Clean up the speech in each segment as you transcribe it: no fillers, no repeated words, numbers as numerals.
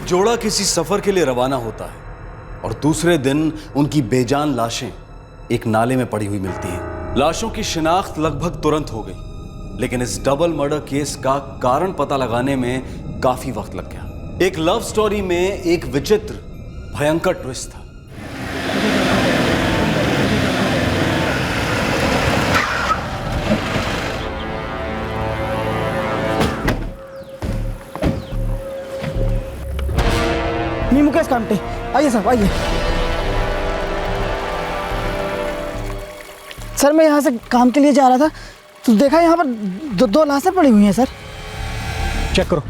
जोड़ा किसी सफर के लिए रवाना होता है और दूसरे दिन उनकी बेजान लाशें एक नाले में पड़ी हुई मिलती हैं। लाशों की शिनाख्त लगभग तुरंत हो गई, लेकिन इस डबल मर्डर केस का कारण पता लगाने में काफी वक्त लग गया। एक लव स्टोरी में एक विचित्र भयंकर ट्विस्ट था। मुकेश कामटे, आइए साहब आइए। सर मैं यहाँ से काम के लिए जा रहा था तो देखा यहाँ पर दो लाशें पड़ी हुई हैं सर। चेक करो,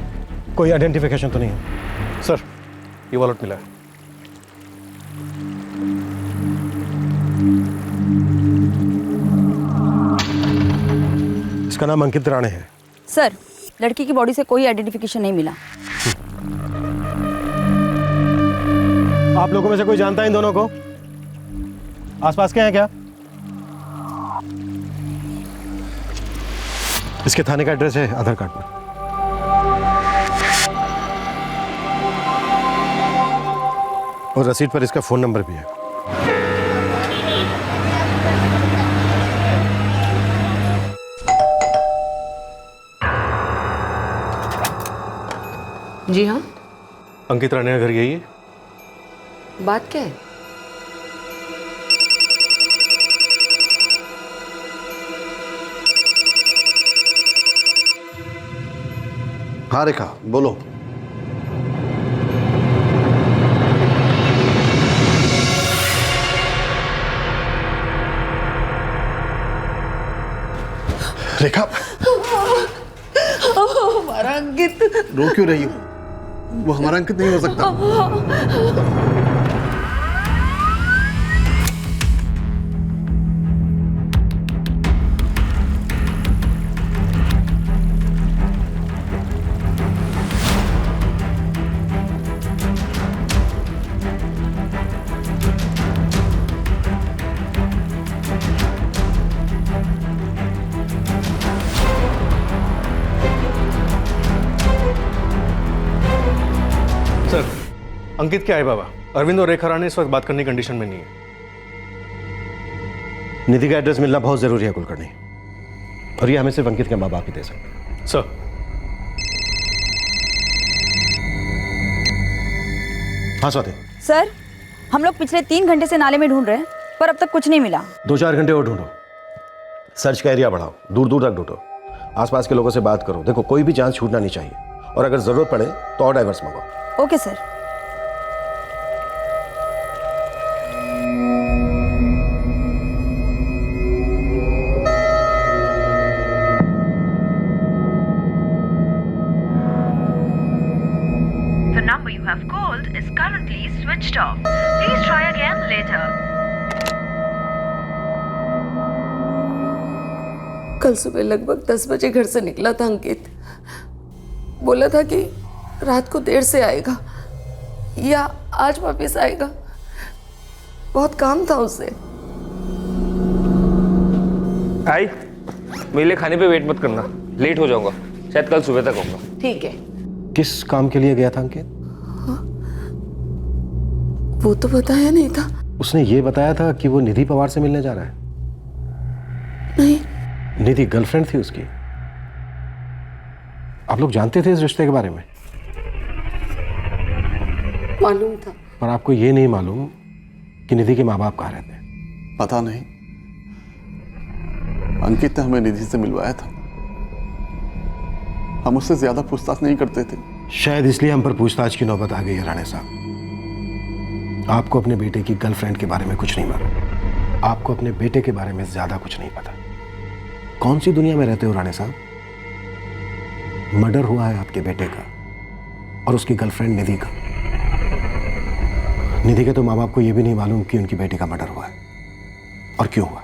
कोई आइडेंटिफिकेशन तो नहीं है। सर ये वॉलेट मिला है। इसका नाम अंकित राणे है। सर लड़की की बॉडी से कोई आइडेंटिफिकेशन नहीं मिला। आप लोगों में से कोई जानता है इन दोनों को? आसपास के हैं क्या? इसके थाने का एड्रेस है आधार कार्ड पर। और रसीद पर इसका फोन नंबर भी है। जी हाँ। अंकित राणे का घर यही है? बात क्या है? हाँ रेखा बोलो। रेखा हमारा अंकित। रो क्यों रही हो? वो हमारा अंकित नहीं हो सकता। सर अंकित क्या है बाबा? अरविंद और रेखा राणे इस वक्त बात करने की कंडीशन में नहीं है। निधि का एड्रेस मिलना बहुत जरूरी है कुलकर्णी, और ये हमें सिर्फ अंकित के माँ बाप ही दे सकते हैं। सर हाँ स्वाति। सर हम लोग पिछले 3 घंटे से नाले में ढूंढ रहे हैं पर अब तक कुछ नहीं मिला। 2-4 घंटे और ढूंढो, सर्च का एरिया बढ़ाओ, दूर दूर तक ढूंढो, आसपास के लोगों से बात करो। देखो कोई भी चांस छूटना नहीं चाहिए, और अगर जरूरत पड़े तो और डाइवर्स मंगाओ। Okay sir. The number you have called is currently switched off. Please try again later. कल सुबह लगभग 10 बजे घर से निकला था अंकित। बोला था कि रात को देर से आएगा या आज वापस आएगा। बहुत काम था उसे। आई मेरे लिए खाने पे वेट मत करना, लेट हो जाऊंगा, शायद कल सुबह तक आऊंगा। ठीक है। किस काम के लिए गया था अंकित? वो तो बताया नहीं था। उसने ये बताया था कि वो निधि पवार से मिलने जा रहा है। नहीं। निधि गर्लफ्रेंड थी उसकी। आप लोग जानते थे इस रिश्ते के बारे में? मालूम था। पर आपको ये नहीं मालूम कि निधि के माँ बाप कहाँ रहते हैं? पता नहीं, अंकित ने हमें निधि से मिलवाया था। हम उससे ज्यादा पूछताछ नहीं करते थे। शायद इसलिए हम पर पूछताछ की नौबत आ गई है राणे साहब। आपको अपने बेटे की गर्लफ्रेंड के बारे में कुछ नहीं मालूम, आपको अपने बेटे के बारे में ज्यादा कुछ नहीं पता। कौन सी दुनिया में रहते हो राणे साहब? मर्डर हुआ है आपके बेटे का और उसकी गर्लफ्रेंड निधि का। निधि के तो माँ बाप को यह भी नहीं मालूम कि उनकी बेटी का मर्डर हुआ है और क्यों हुआ।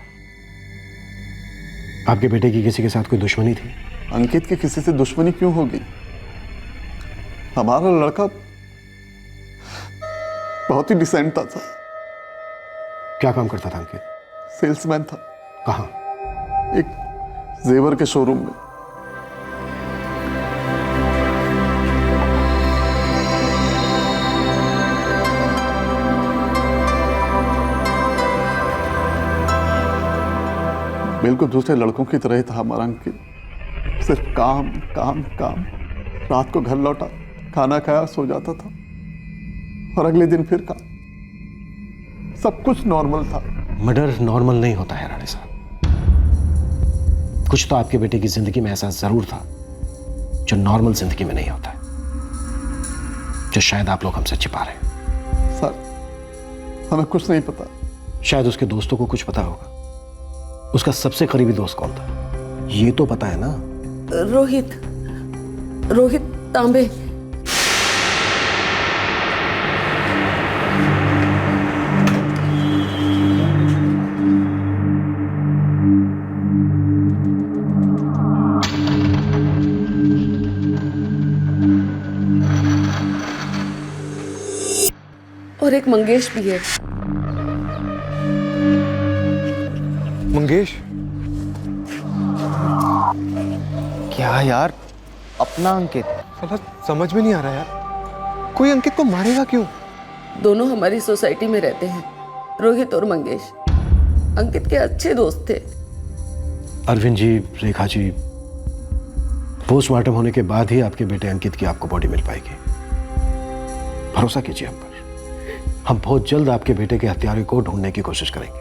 आपके बेटे की किसी के साथ कोई दुश्मनी थी? अंकित की किसी से दुश्मनी क्यों होगी? हमारा लड़का बहुत ही डिसेंट था। क्या काम करता था अंकित? सेल्समैन था। कहाँ? एक जेवर के शोरूम में। बिल्कुल दूसरे लड़कों की तरह ही था हमारा अंकित। सिर्फ काम काम काम। रात को घर लौटा, खाना खाया, सो जाता था और अगले दिन फिर काम। सब कुछ नॉर्मल था। मर्डर नॉर्मल नहीं होता है राणे साहब। कुछ तो आपके बेटे की जिंदगी में ऐसा जरूर था जो नॉर्मल जिंदगी में नहीं होता है, जो शायद आप लोग हमसे छिपा रहे हैं। सर, हमें कुछ नहीं पता। शायद उसके दोस्तों को कुछ पता होगा। उसका सबसे करीबी दोस्त कौन था ये तो पता है ना? रोहित तांबे। और एक मंगेश भी है। मंगेश? क्या यार, अपना अंकित? साला समझ में नहीं आ रहा यार, कोई अंकित को मारेगा क्यों? दोनों हमारी सोसाइटी में रहते हैं, रोहित और मंगेश। अंकित के अच्छे दोस्त थे। अरविंद जी, रेखा जी, पोस्टमार्टम होने के बाद ही आपके बेटे अंकित की आपको बॉडी मिल पाएगी। भरोसा कीजिए हम पर। हम बहुत जल्द आपके बेटे के हत्यारे को ढूंढने की कोशिश करेंगे।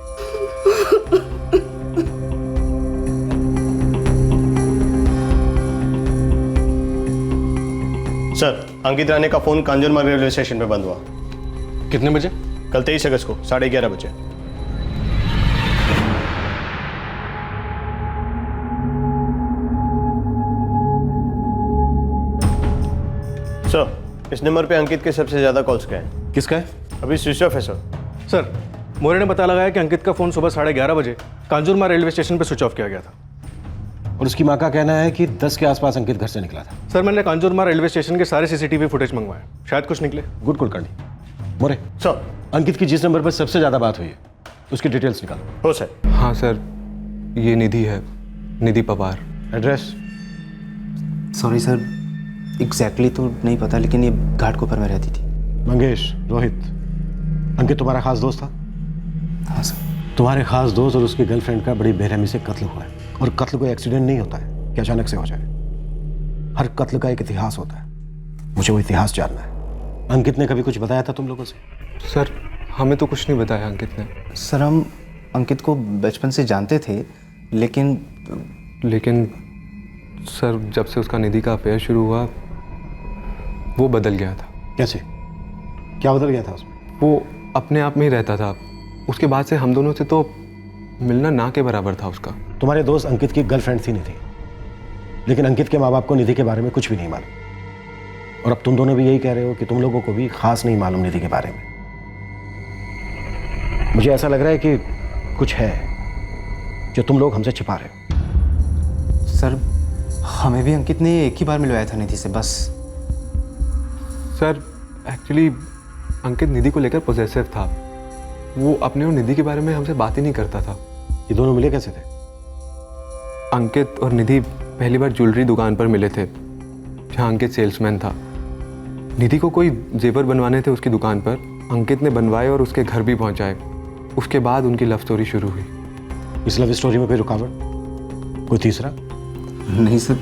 सर, अंकित राणे का फोन कांजूरमार्ग रेलवे स्टेशन पे बंद हुआ। कितने बजे? कल 23 अगस्त को 11:30 बजे। सर, इस नंबर पे अंकित के सबसे ज्यादा कॉल्स गए हैं। किसका है? अभी स्विच ऑफ है सर। सर, मोरे ने पता लगाया कि अंकित का फोन सुबह 11:30 बजे कांजूरमार्ग रेलवे स्टेशन पे स्विच ऑफ किया गया था। और उसकी मां का कहना है कि 10 के आसपास अंकित घर से निकला था। सर, मैंने कांजूरमार्ग रेलवे स्टेशन के सारे सीसीटीवी फुटेज मंगवाए, शायद कुछ निकले। गुड कुलकर्णी। मोरे, सर। अंकित की जिस नंबर पर सबसे ज्यादा बात हुई है उसकी डिटेल्स निकालो। हो सर। हाँ सर, ये निधि है, Nidhi Pawar. Address? Sorry sir, exactly तो नहीं पता, लेकिन ये घाटकोपर में रहती थी। मंगेश, रोहित, अंकित तुम्हारा खास दोस्त था? हाँ सर। तुम्हारे खास दोस्त और उसकी गर्लफ्रेंड का बड़ी बेरहमी से कत्ल हुआ है। और कत्ल कोई एक्सीडेंट नहीं होता है कि अचानक से हो जाए। हर कत्ल का एक इतिहास होता है। मुझे वो इतिहास जानना है। अंकित ने कभी कुछ बताया था तुम लोगों से? सर, हमें तो कुछ नहीं बताया अंकित ने। सर, हम अंकित को बचपन से जानते थे, लेकिन सर, जब से उसका निधि का अफेयर शुरू हुआ वो बदल गया था। कैसे? क्या बदल गया था उसमें? वो अपने आप में ही रहता था। उसके बाद से हम दोनों से तो मिलना ना के बराबर था उसका। तुम्हारे दोस्त अंकित की गर्लफ्रेंड थी निधि, लेकिन अंकित के माँ बाप को निधि के बारे में कुछ भी नहीं मालूम। और अब तुम दोनों भी यही कह रहे हो कि तुम लोगों को भी खास नहीं मालूम निधि के बारे में। मुझे ऐसा लग रहा है कि कुछ है जो तुम लोग हमसे छिपा रहे हो। सर, हमें भी अंकित ने एक ही बार मिलवाया था निधि से, बस। सर, एक्चुअली अंकित निधि को लेकर पॉसेसिव था। वो अपने और निधि के बारे में हमसे बात ही नहीं करता था। ये दोनों मिले कैसे थे? अंकित और निधि पहली बार ज्वेलरी दुकान पर मिले थे, जहाँ अंकित सेल्समैन था। निधि को कोई जेवर बनवाने थे उसकी दुकान पर। अंकित ने बनवाए और उसके घर भी पहुँचाए। उसके बाद उनकी लव स्टोरी शुरू हुई। इस लव स्टोरी में कोई रुकावट, कोई तीसरा? नहीं सर,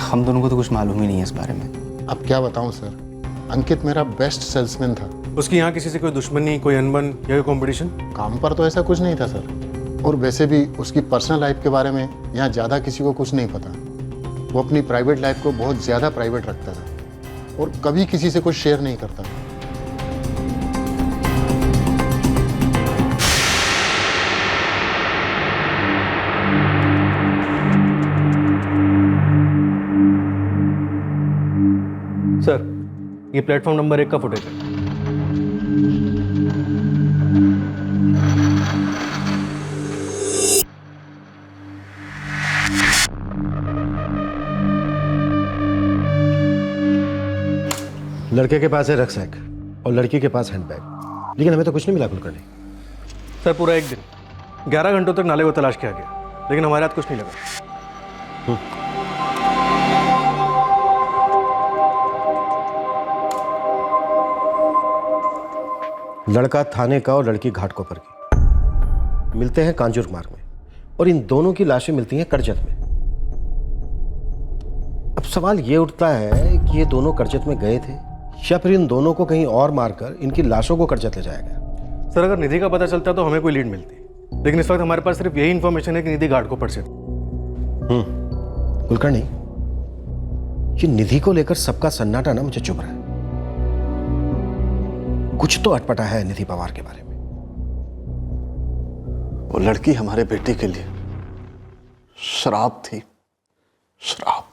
हम दोनों को तो कुछ मालूम ही नहीं है इस बारे में। अब क्या बताऊं सर, अंकित मेरा बेस्ट सेल्समैन था। उसकी यहाँ किसी से कोई दुश्मनी, कोई अनबन या कोई कंपटीशन? काम पर तो ऐसा कुछ नहीं था सर। और वैसे भी उसकी पर्सनल लाइफ के बारे में यहाँ ज़्यादा किसी को कुछ नहीं पता। वो अपनी प्राइवेट लाइफ को बहुत ज़्यादा प्राइवेट रखता था और कभी किसी से कुछ शेयर नहीं करता। सर, ये प्लेटफॉर्म नंबर 1 का फुटेज है। लड़के के पास है रक्सैक और लड़की के पास हैंडबैग, लेकिन हमें तो कुछ नहीं मिला कुलकर्णी। सर, पूरा एक दिन 11 घंटों तक नाले को तलाश किया गया, लेकिन हमारे हाथ कुछ नहीं लगा। लड़का थाने का और लड़की घाटकोपर की। मिलते हैं कांजूर मार्ग में। और इन दोनों की लाशें मिलती हैं करजत में। अब सवाल ये उठता है कि ये दोनों करजत में गए थे या फिर इन दोनों को कहीं और मारकर इनकी लाशों को करजत ले जाया गया। सर अगर निधि का पता चलता तो हमें कोई लीड मिलती, लेकिन इस वक्त हमारे पास सिर्फ यही इंफॉर्मेशन है कि निधि घाट को पर से। कुलकर्णी, ये निधि को लेकर सबका सन्नाटा ना मुझे चुभ रहा है। कुछ तो अटपटा है निधि पवार के बारे में। वो लड़की हमारे बेटे के लिए श्राप थी, श्राप।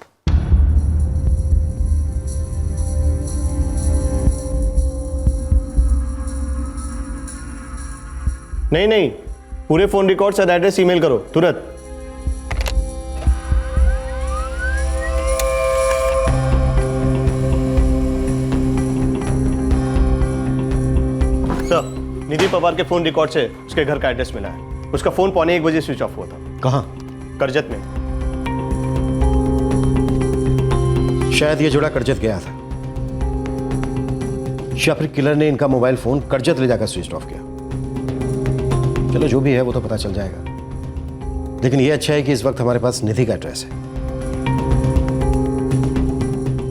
नहीं नहीं, पूरे फोन रिकॉर्ड्स और एड्रेस ईमेल करो तुरंत। सर, निधि पवार के फोन रिकॉर्ड से उसके घर का एड्रेस मिला है। उसका फोन 1:15 स्विच ऑफ हुआ था। कहाँ? करजत में। शायद ये जोड़ा करजत गया था या फिर किलर ने इनका मोबाइल फोन करजत ले जाकर स्विच ऑफ किया। चलो जो भी है वो तो पता चल जाएगा, लेकिन ये अच्छा है कि इस वक्त हमारे पास निधि का एड्रेस है।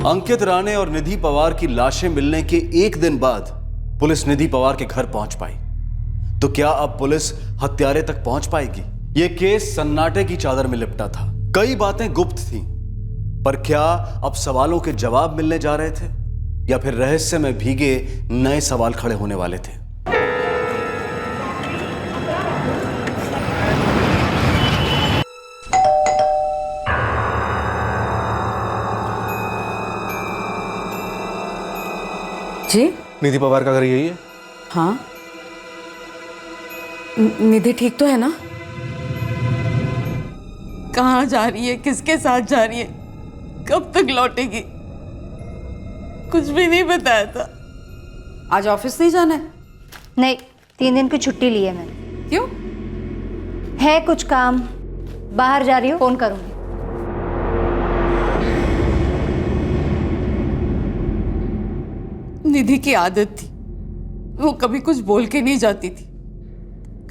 अंकित राणे और निधि पवार की लाशें मिलने के एक दिन बाद पुलिस निधि पवार के घर पहुंच पाई, तो क्या अब पुलिस हत्यारे तक पहुंच पाएगी? यह केस सन्नाटे की चादर में लिपटा था। कई बातें गुप्त थीं, पर क्या अब सवालों के जवाब मिलने जा रहे थे या फिर रहस्य में भीगे नए सवाल खड़े होने वाले थे? जी? निधि पवार का घर यही है? हाँ। निधि ठीक तो है ना? कहाँ जा रही है, किसके साथ जा रही है, कब तक लौटेगी? कुछ भी नहीं बताया था। आज ऑफिस नहीं जाना है? नहीं, 3 दिन की छुट्टी ली है मैंने। क्यों? है कुछ काम, बाहर जा रही हूँ, फोन करूंगी। निधि की आदत थी, वो कभी कुछ बोल के नहीं जाती थी।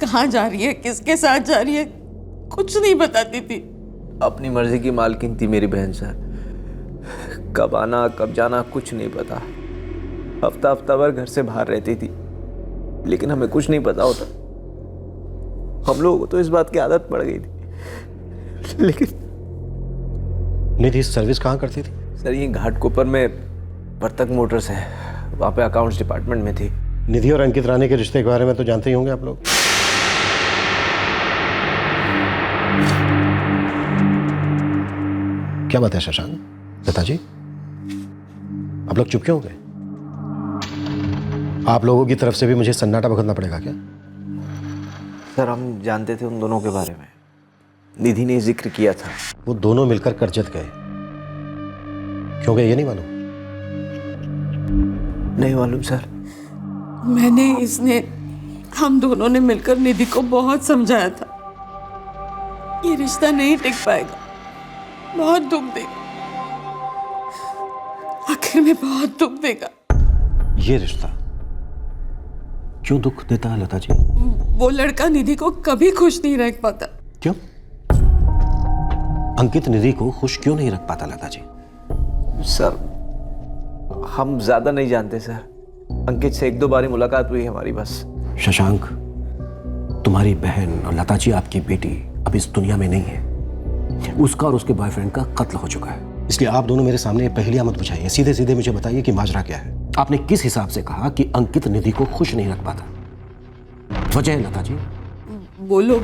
कहाँ जा रही है, किसके साथ जा रही है, कुछ नहीं बताती थी। अपनी मर्जी की मालकिन थी मेरी बहन सर। कब आना कब जाना कुछ नहीं पता। हफ्ता हफ्ता भर घर से बाहर रहती थी, लेकिन हमें कुछ नहीं पता होता। हम लोगों को तो इस बात की आदत पड़ गई थी। लेकिन निधि सर्विस कहाँ करती थी? सर ये घाटकोपर में वर्तक मोटर्स है, वहाँ पे अकाउंट्स डिपार्टमेंट में थी। निधि और अंकित राणे के रिश्ते के बारे में तो जानते ही होंगे आप लोग। क्या बात है शशांक, लता जी, आप लोग चुप क्यों हो गए? आप लोगों की तरफ से भी मुझे सन्नाटा बखतना पड़ेगा क्या? सर हम जानते थे उन दोनों के बारे में, निधि ने जिक्र किया था। वो दोनों मिलकर करजत गए, क्यों गए ये नहीं मालूम? नहीं मालूम सर। मैंने, इसने, हम दोनों ने मिलकर निधि को बहुत समझाया था, ये रिश्ता नहीं टिक पाएगा, बहुत दुख देगा, आखिर में बहुत दुख देगा। ये रिश्ता क्यों दुख देता है लता जी? वो लड़का निधि को कभी खुश नहीं रख पाता। क्यों? अंकित निधि को खुश क्यों नहीं रख पाता लता जी? सर हम ज्यादा नहीं जानते सर, अंकित से 1-2 बार मुलाकात हुई हमारी बस। शशांक, तुम्हारी बहन और लता जी आपकी बेटी अब इस दुनिया में नहीं है। उसका और उसके बॉयफ्रेंड का कत्ल हो चुका है, इसलिए आप दोनों मेरे सामने पहेलियां मत बुझाइए, सीधे सीधे मुझे बताइए कि माजरा क्या है। आपने किस हिसाब से कहा कि अंकित निधि को खुश नहीं रख पाता? वजह है लता जी? वो लोग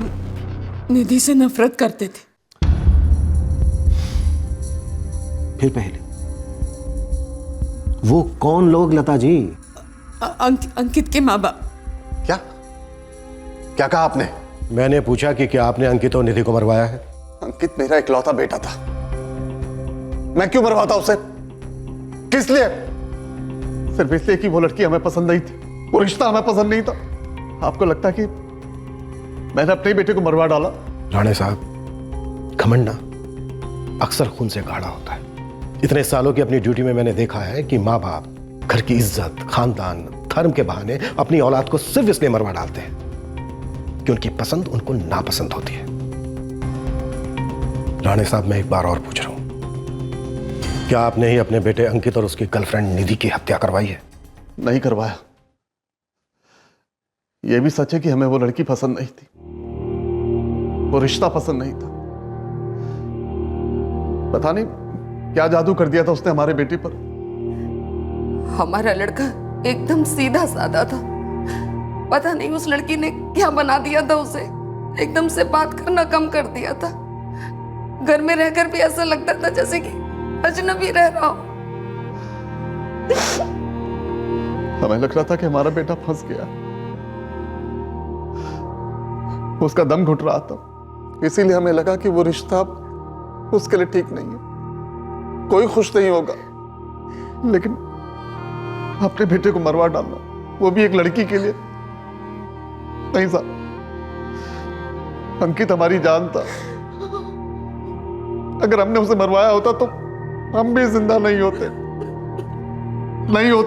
निधि से नफरत करते थे। फिर पहले वो कौन लोग लता जी? अंकित के माँ बाप। क्या क्या कहा आपने? मैंने पूछा कि क्या आपने अंकित और निधि को मरवाया है? अंकित मेरा इकलौता बेटा था, मैं क्यों मरवाता उसे? किस लिए? सिर्फ इसलिए कि वो लड़की हमें पसंद नहीं थी, वो रिश्ता हमें पसंद नहीं था। आपको लगता कि मैंने अपने बेटे को मरवा डाला? राणे साहब, घमंड ना अक्सर खून से गाढ़ा होता है। इतने सालों की अपनी ड्यूटी में मैंने देखा है कि माँ बाप घर की इज्जत, खानदान, धर्म के बहाने अपनी औलाद को सिर्फ इसलिए मरवा डालते हैं कि उनकी पसंद उनको नापसंद होती है। राणे साहब, मैं एक बार और पूछ रहा हूं, क्या आपने ही अपने बेटे अंकित और उसकी गर्लफ्रेंड निधि की हत्या करवाई है? नहीं करवाया। यह भी सच है कि हमें वो लड़की पसंद नहीं थी, वो रिश्ता पसंद नहीं था। पता नहीं क्या जादू कर दिया था उसने हमारे बेटे पर। हमारा लड़का एकदम सीधा साधा था, पता नहीं उस लड़की ने क्या बना दिया था उसे। एकदम से बात करना कम कर दिया था। घर में रहकर भी ऐसा लगता था जैसे कि अजनबी रह रहा हो। हमें लग रहा था कि हमारा बेटा फंस गया, उसका दम घुट रहा था। इसीलिए हमें लगा कि वो रिश्ता उसके लिए ठीक नहीं है, कोई खुश नहीं होगा। लेकिन अपने बेटे को मरवा डालना, वो भी एक लड़की के लिए। नहीं साहब, अंकित हमारी जान था। अगर हमने उसे मरवाया होता तो हम भी जिंदा नहीं होते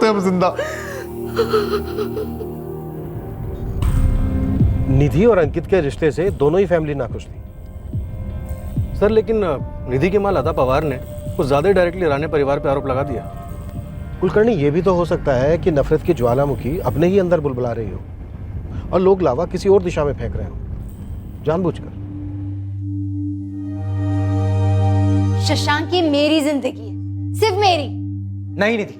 हम जिंदा। निधि और अंकित के रिश्ते से दोनों ही फैमिली नाखुश थी सर, लेकिन निधि की मां लता पवार ने कुछ ज्यादा डायरेक्टली राणे परिवार पे आरोप लगा दिया। कुलकर्णी, ये भी तो हो सकता है कि नफरत की ज्वालामुखी अपने ही अंदर बुलबुला रही हो और लोग लावा किसी और दिशा में फेंक रहे हो, जानबूझकर। शशांक, ये मेरी जिंदगी है, सिर्फ मेरी। नहीं निधि,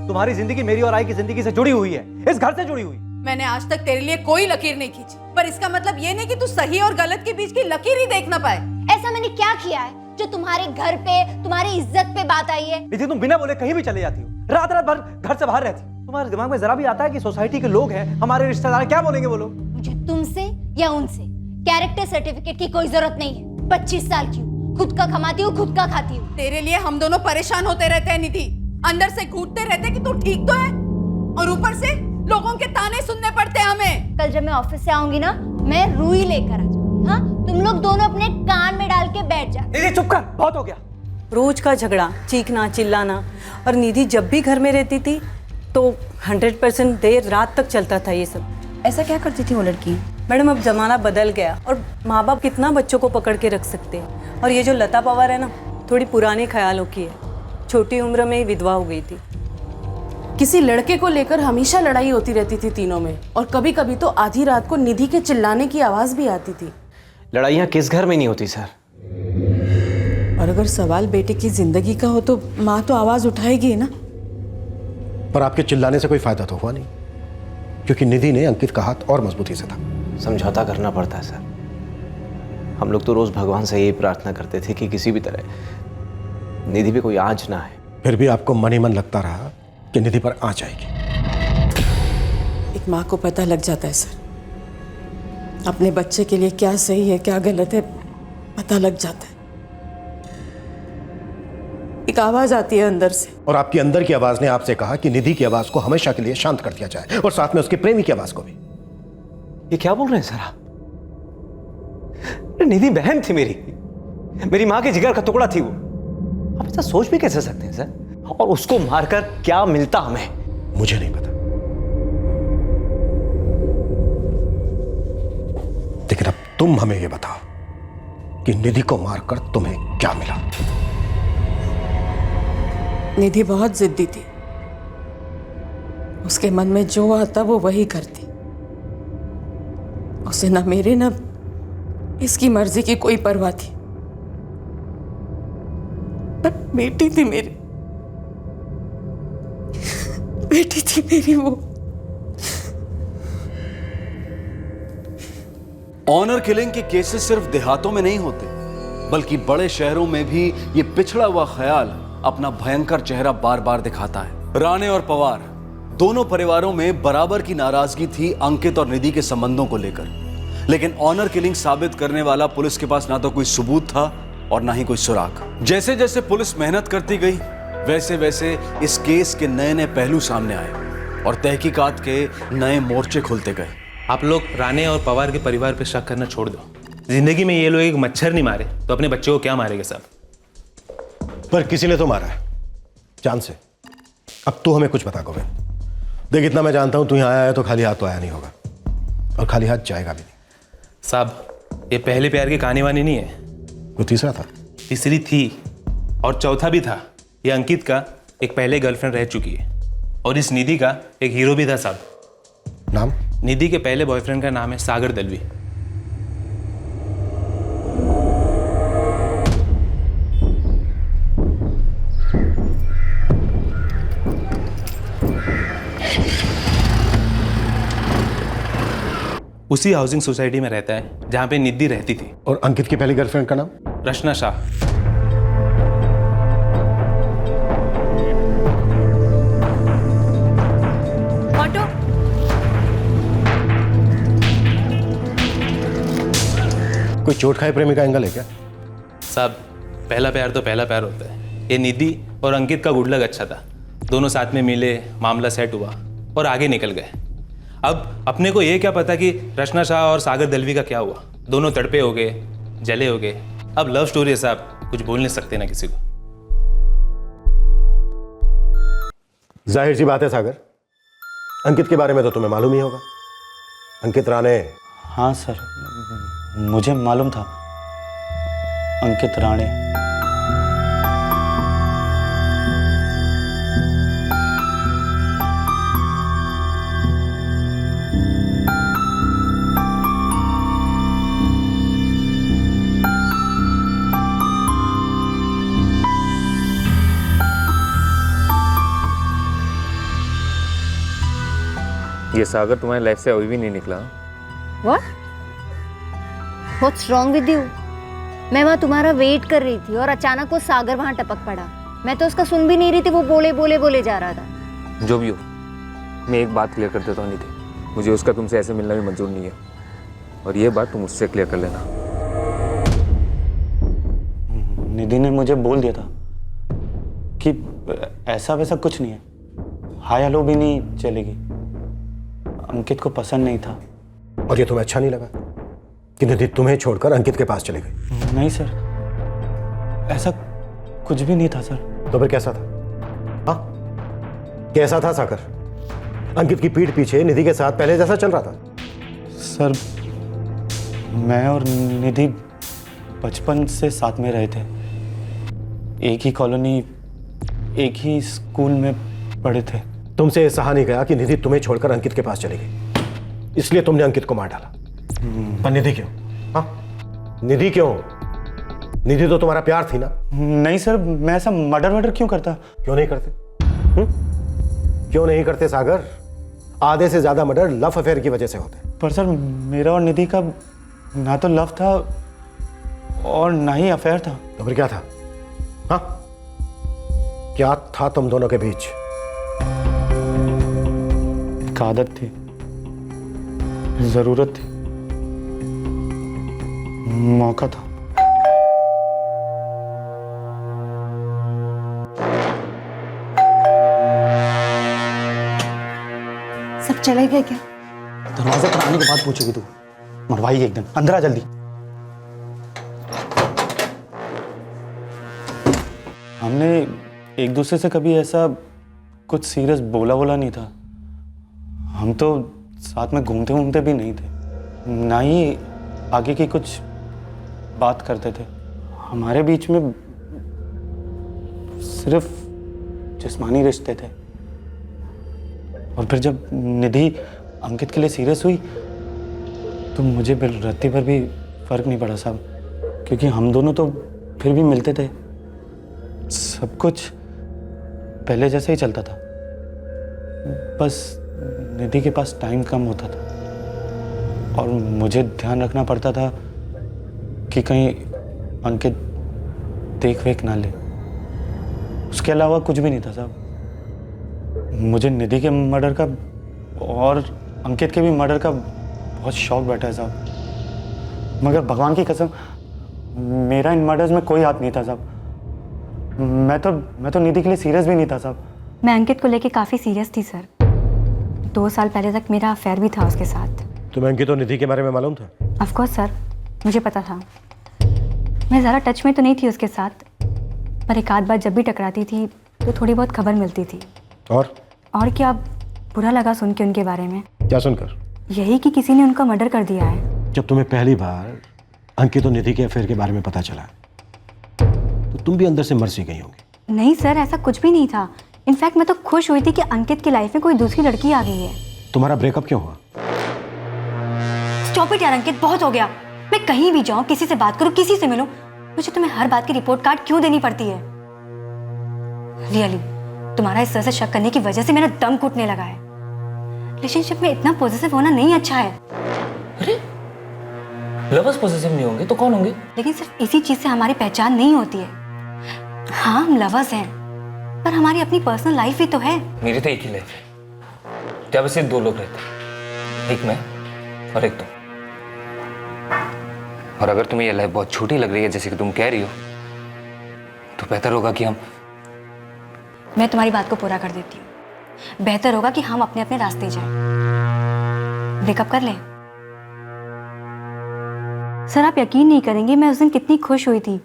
तुम्हारी जिंदगी मेरी और आई की जिंदगी से जुड़ी हुई है, इस घर से जुड़ी हुई। मैंने आज तक तेरे लिए कोई लकीर नहीं खींची, पर इसका मतलब ये नहीं कि तू सही और गलत के बीच की लकीर ही देख ना पाए। ऐसा मैंने क्या किया है जो तुम्हारे घर पे, तुम्हारी इज्जत पे बात आई है? निधि, तुम बिना बोले कहीं भी चले जाती हो, रात रात भर घर से बाहर रहती हो। तुम्हारे दिमाग में जरा भी आता है कि सोसाइटी के लोग हैं, हमारे रिश्तेदार, क्या बोलेंगे वो लोग? मुझे तुमसे या उनसे कैरेक्टर सर्टिफिकेट की कोई जरूरत नहीं है। 25 साल की हूँ, खुद का कमाती हूँ, खुद का खाती हूँ। तेरे लिए हम दोनों परेशान होते रहते हैं निधि, अंदर से घूटते रहते कि तू ठीक तो है, और ऊपर से लोगों के ताने सुनने पड़ते हैं हमें। कल जब मैं ऑफिस से आऊंगी ना, मैं रुई लेकर आ जाऊंगी। हाँ, तुम लोग दोनों अपने कान में डाल के बैठ जाओ। निधि चुप कर, बहुत हो गया। रोज का झगड़ा, चीखना चिल्लाना, और निधि जब भी घर में रहती थी तो 100% देर रात तक चलता था ये सब। ऐसा क्या करती थी वो लड़की? मैडम, अब जमाना बदल गया और माँ बाप कितना बच्चों को पकड़ के रख सकते हैं। और ये जो लता पवार है ना, थोड़ी पुराने ख्यालों की है, छोटी उम्र में ही विधवा हो गई थी। किसी लड़के को लेकर हमेशा लड़ाई होती रहती थी तीनों में, और कभी कभी तो आधी रात को निधि के चिल्लाने की आवाज भी आती थी। लड़ाइयाँ किस घर में नहीं होती सर? और अगर सवाल बेटे की जिंदगी का हो तो माँ तो आवाज उठाएगी ना। पर आपके चिल्लाने से कोई फायदा तो हुआ नहीं, क्योंकि निधि ने अंकित का हाथ और मजबूती से था। समझौता करना पड़ता है सर। हम लोग तो रोज भगवान से यही प्रार्थना करते थे कि किसी भी तरह निधि पे कोई आंच ना आए। फिर भी आपको मन ही मन लगता रहा कि निधि पर आंच आएगी। एक माँ को पता लग जाता है सर, अपने बच्चे के लिए क्या सही है क्या गलत है पता लग जाता है। एक आवाज आती है अंदर से, और आपकी अंदर की आवाज ने आपसे कहा कि निधि की आवाज को हमेशा के लिए शांत कर दिया जाए, और साथ में उसके प्रेमी की आवाज को भी। ये क्या बोल रहे हैं सर आप? निधि बहन थी मेरी माँ के जिगर का टुकड़ा थी वो। आप ऐसा सोच भी कैसे सकते हैं सर? और उसको मारकर क्या मिलता हमें? मुझे नहीं पता, लेकिन अब तुम हमें यह बताओ कि निधि को मारकर तुम्हें क्या मिला? निधि बहुत जिद्दी थी, उसके मन में जो आता वो वही करती। उसे ना मेरे ना इसकी मर्जी की कोई परवाह थी। पर बेटी थी मेरी, बेटी थी मेरी वो। ऑनर किलिंग के केसेस सिर्फ देहातों में नहीं होते, बल्कि बड़े शहरों में भी ये पिछड़ा हुआ ख्याल अपना भयंकर चेहरा बार बार दिखाता है। राणे और पवार दोनों परिवारों में बराबर की नाराजगी थी अंकित और निधि के संबंधों को लेकर, लेकिन ऑनर किलिंग साबित करने वाला पुलिस के पास ना तो कोई सबूत था और ना ही कोई सुराग। जैसे जैसे पुलिस मेहनत करती गई, वैसे वैसे इस केस के नए नए पहलू सामने आए और तहकीकात के नए मोर्चे खुलते गए। आप लोग राणे और पवार के परिवार पे शक करना छोड़ दो। जिंदगी में ये लोग एक मच्छर नहीं मारे तो अपने बच्चे को क्या मारेंगे साहब? पर किसी ने तो मारा है, जान से। अब तू हमें कुछ बता गोविंद। देख, इतना मैं जानता हूं, तू यहाँ आया है तो खाली हाथ तो आया नहीं होगा, और खाली हाथ जाएगा भी नहीं। साहब, ये पहले प्यार की कहानी वानी नहीं है। वो तीसरा था। तीसरी थी और चौथा भी था। ये अंकित का एक पहले गर्लफ्रेंड रह चुकी है और इस निधि का एक हीरो भी था साहब। नाम? निधि के पहले बॉयफ्रेंड का नाम है सागर दलवी। उसी हाउसिंग सोसाइटी में रहता है जहां पे निधि रहती थी। और अंकित की पहली गर्लफ्रेंड का नाम? रचना शाह। ऑटो। कोई चोट खाए प्रेमी का एंगल है क्या? साहब, पहला प्यार तो पहला प्यार होता है। ये निधि और अंकित का गुड लक अच्छा था, दोनों साथ में मिले, मामला सेट हुआ और आगे निकल गए। अब अपने को ये क्या पता कि रचना शाह और सागर दलवी का क्या हुआ। दोनों तड़पे हो गए, जले हो गए। अब लव स्टोरी है साहब, कुछ बोल नहीं सकते ना किसी को। जाहिर सी बात है सागर, अंकित के बारे में तो तुम्हें मालूम ही होगा। अंकित राणे। हाँ सर, मुझे मालूम था अंकित राणे। ये सागर तुम्हारी लाइफ से अभी भी नहीं निकला। What? What's wrong with you? मैं वहाँ तुम्हारा वेट कर रही थी और अचानक वो सागर वहाँ टपक पड़ा। मैं तो उसका सुन भी नहीं रही थी, वो बोले जा रहा था। जो भी हो, मैं एक बात क्लियर कर देता हूँ निधि, मुझे उसका तुमसे ऐसे मिलना भी मंजूर नहीं है और ये बात तुम उससे क्लियर कर लेना। निधि ने मुझे बोल दिया था कि ऐसा वैसा कुछ नहीं है, हाय हेलो भी नहीं चलेगी। अंकित को पसंद नहीं था। और ये तुम्हें अच्छा नहीं लगा कि निधि तुम्हें छोड़कर अंकित के पास चले गई? नहीं सर, ऐसा कुछ भी नहीं था सर। तो फिर कैसा था? हाँ, कैसा था सागर? अंकित की पीठ पीछे निधि के साथ पहले जैसा चल रहा था? सर, मैं और निधि बचपन से साथ में रहे थे, एक ही कॉलोनी, एक ही स्कूल में पढ़े थे। तुमसे सहा नहीं गया कि निधि तुम्हें छोड़कर अंकित के पास चली गई, इसलिए तुमने अंकित को मार डाला। पर निधि क्यों? हाँ, निधि क्यों? निधि तो तुम्हारा प्यार थी ना? नहीं सर, मैं ऐसा मर्डर क्यों करता? क्यों नहीं करते? क्यों नहीं करते सागर? आधे से ज्यादा मर्डर लव अफेयर की वजह से होते। पर सर, मेरा और निधि का ना तो लव था और ना ही अफेयर था। तो फिर क्या था? हाँ, क्या था तुम दोनों के बीच? एक आदत थी, जरूरत थी, मौका था। सब चले गए क्या? दरवाजा पर आने के बाद पूछेगी तू, मरवाई एक दिन। अंदर आ जल्दी। हमने एक दूसरे से कभी ऐसा कुछ सीरियस बोला नहीं था। हम तो साथ में घूमते भी नहीं थे, ना ही आगे की कुछ बात करते थे। हमारे बीच में सिर्फ जिस्मानी रिश्ते थे। और फिर जब निधि अंकित के लिए सीरियस हुई तो मुझे रत्ती पर भी फर्क नहीं पड़ा साहब, क्योंकि हम दोनों तो फिर भी मिलते थे। सब कुछ पहले जैसे ही चलता था, बस निधि के पास टाइम कम होता था और मुझे ध्यान रखना पड़ता था कि कहीं अंकित देख वेख ना ले। उसके अलावा कुछ भी नहीं था साहब। मुझे निधि के मर्डर का और अंकित के भी मर्डर का बहुत शौक बैठा है साहब, मगर भगवान की कसम मेरा इन मर्डर्स में कोई हाथ नहीं था साहब। मैं तो निधि के लिए सीरियस भी नहीं था साहब। मैं अंकित को लेके काफ़ी सीरियस थी सर। 2 साल पहले तक मेरा अफेयर भी था उसके साथ। तुम्हें अंकित और निधि के बारे में मालूम था? ऑफ कोर्स सर, मुझे पता था। मैं ज़्यादा टच में तो नहीं थी उसके साथ, पर एक आध बार जब भी टकराती थी तो थोड़ी बहुत खबर मिलती थी। और क्या बुरा लगा सुन के उनके बारे में। क्या सुनकर? यही कि किसी ने उनका मर्डर कर दिया है। जब तुम्हें पहली बार अंकित और निधि के अफेयर के बारे में पता चला तुम भी अंदर से मर सी गई होंगी। नहीं सर, ऐसा कुछ भी नहीं था। इनफैक्ट मैं तो खुश हुई थी कि अंकित की लाइफ में कोई दूसरी लड़की आ गई है। तुम्हारा ब्रेकअप क्यों हुआ? स्टॉप इट यार अंकित, बहुत हो गया। मैं कहीं भी जाऊं, किसी से बात करूं, किसी से मिलूं, मुझे तुम्हें हर बात की रिपोर्ट कार्ड क्यों देनी पड़ती है? रियली तुम्हारा इस तरह से शक करने की वजह से मेरा दम घुटने लगा है। रिलेशनशिप में इतना पॉजिटिव होना नहीं अच्छा है। अरे लवर्स पॉजिटिव नहीं होंगे तो कौन होंगे? लेकिन सिर्फ इसी चीज से हमारी पहचान नहीं होती है। हाँ हम लवर्स हैं, पर हमारी अपनी पर्सनल लाइफ भी तो है। मेरी तो एक ही लाइफ है, जब से 2 लोग रहते हैं, एक मैं और एक तुम। और अगर तुम्हें ये लाइफ बहुत छोटी लग रही है जैसे कि तुम कह रही हो, तो बेहतर होगा कि मैं तुम्हारी बात को पूरा कर देती हूँ। बेहतर होगा कि हम अपने अपने रास्ते जाएं। ब्रेकअप कर लें। सर आप यकीन नहीं करेंगे मैं उस दिन कितनी खुश हुई थी,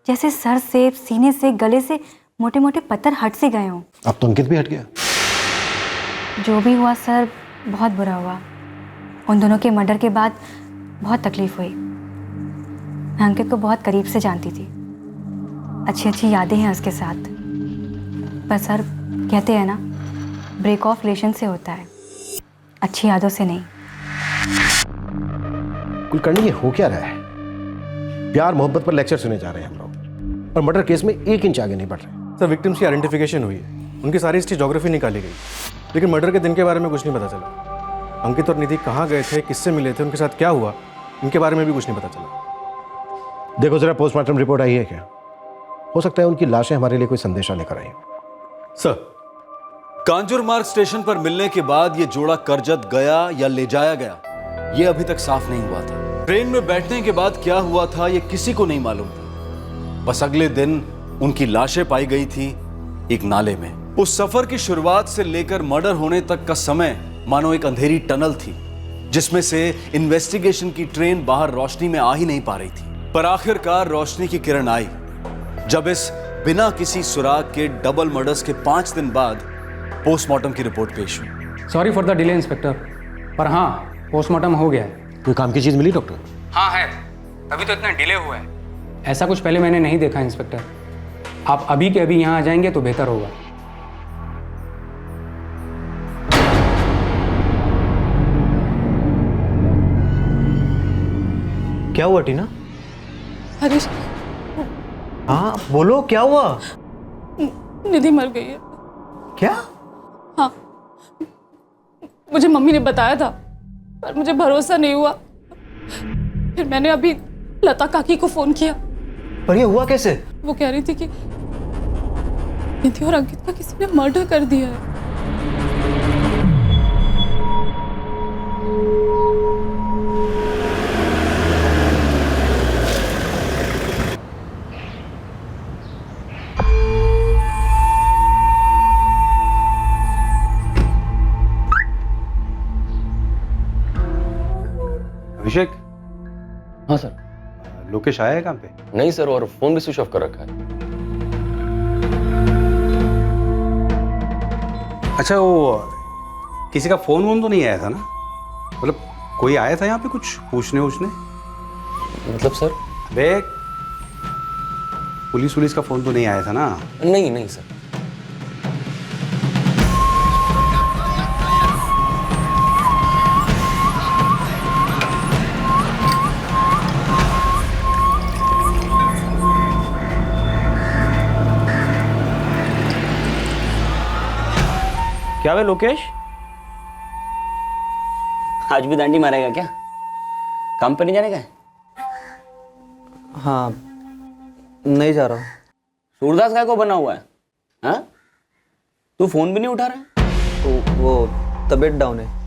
जैसे सर से, सीने से, गले से मोटे मोटे पत्थर हट से गए हों। अब तो अंकित भी हट गया। जो भी हुआ सर, बहुत बुरा हुआ। उन दोनों के मर्डर के बाद बहुत तकलीफ हुई। मैं अंकित को बहुत करीब से जानती थी, अच्छी अच्छी यादें हैं उसके साथ। पर सर कहते हैं ना, ब्रेक ऑफ रिलेशन से होता है, अच्छी यादों से नहीं। कुलकर्णी ये हो क्या रहा है? प्यार मोहब्बत पर लेक्चर सुने जा रहे हैं हम लोग, और मर्डर केस में 1 इंच आगे नहीं बढ़ रहे। सर विक्टिम्स की आइडेंटिफिकेशन हुई है, उनकी सारी हिस्ट्री ज्योग्राफी निकाली गई, लेकिन मर्डर के दिन के बारे में कुछ नहीं पता चला। अंकित और निधि कहाँ गए थे, किससे मिले थे, उनके साथ क्या हुआ, इनके बारे में भी कुछ नहीं पता चला। देखो जरा पोस्टमार्टम रिपोर्ट आई है क्या? हो सकता है उनकी लाशें हमारे लिए कोई संदेशा लेकर आई। सर, कांजूर मार्ग स्टेशन पर मिलने के बाद ये जोड़ा करजत गया या ले जाया गया, ये अभी तक साफ नहीं हुआ था। ट्रेन में बैठने के बाद क्या हुआ था ये किसी को नहीं मालूम था। बस अगले दिन उनकी लाशें पाई गई थी एक नाले में। उस सफर की शुरुआत से लेकर मर्डर होने तक का समय मानो एक अंधेरी टनल थी, जिसमें से इन्वेस्टिगेशन की ट्रेन बाहर रोशनी में आ ही नहीं पा रही थी। पर आखिरकार रोशनी की किरण आई जब इस बिना किसी सुराग के डबल मर्डर्स के 5 दिन बाद पोस्टमार्टम की रिपोर्ट पेश हुई। Sorry for the delay inspector, पर हाँ पोस्टमार्टम हो गया है। कोई काम की चीज मिली डॉक्टर? हाँ है, अभी तो इतना डिले हुआ है। ऐसा कुछ पहले मैंने नहीं देखा इंस्पेक्टर। आप अभी के अभी यहाँ आ जाएंगे तो बेहतर होगा। क्या हुआ टीना? हरीश, हाँ बोलो क्या हुआ? निधि मर गई है। क्या? हाँ, मुझे मम्मी ने बताया था, पर मुझे भरोसा नहीं हुआ। फिर मैंने अभी लता काकी को फोन किया। पर ये हुआ कैसे? वो कह रही थी कि निधि और अंकित का किसी ने मर्डर कर दिया है। अभिषेक। हाँ सर। लोकेश आया है काम पे? नहीं सर, और फोन भी स्विच ऑफ कर रखा है। अच्छा, वो किसी का फोन वोन तो नहीं आया था ना? मतलब कोई आया था यहाँ पे कुछ पूछने वूछने? मतलब सर? अबे पुलिस का फोन तो नहीं आया था ना? नहीं नहीं सर। क्या वे लोकेश, आज भी दांडी मारेगा क्या? काम पर नहीं जाने का है? हाँ नहीं जा रहा। सूरदास का को बना हुआ है? हाँ, तू फोन भी नहीं उठा रहा है? तो वो तबीयत डाउन है।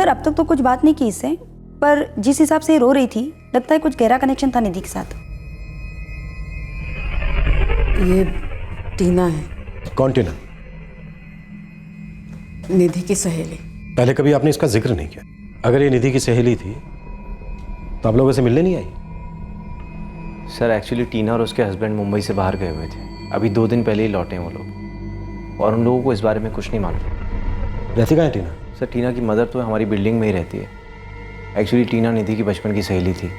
अब तक तो कुछ बात नहीं की इससे, पर जिस हिसाब से ये रो रही थी लगता है कुछ गहरा कनेक्शन था निधि के साथ। ये टीना है। कौन टीना? निधि की सहेली। पहले कभी आपने इसका जिक्र नहीं किया। अगर ये निधि की सहेली थी तो आप लोगों से मिलने नहीं आई? सर एक्चुअली टीना और उसके हस्बैंड मुंबई से बाहर गए हुए थे, अभी 2 दिन पहले ही लौटे हैं वो लोग, और उन लोगों को इस बारे में कुछ नहीं मालूम। रहती कहाँ है टीना? सर टीना की मदर तो हमारी बिल्डिंग में ही रहती है। एक्चुअली टीना निधि की बचपन की सहेली थी,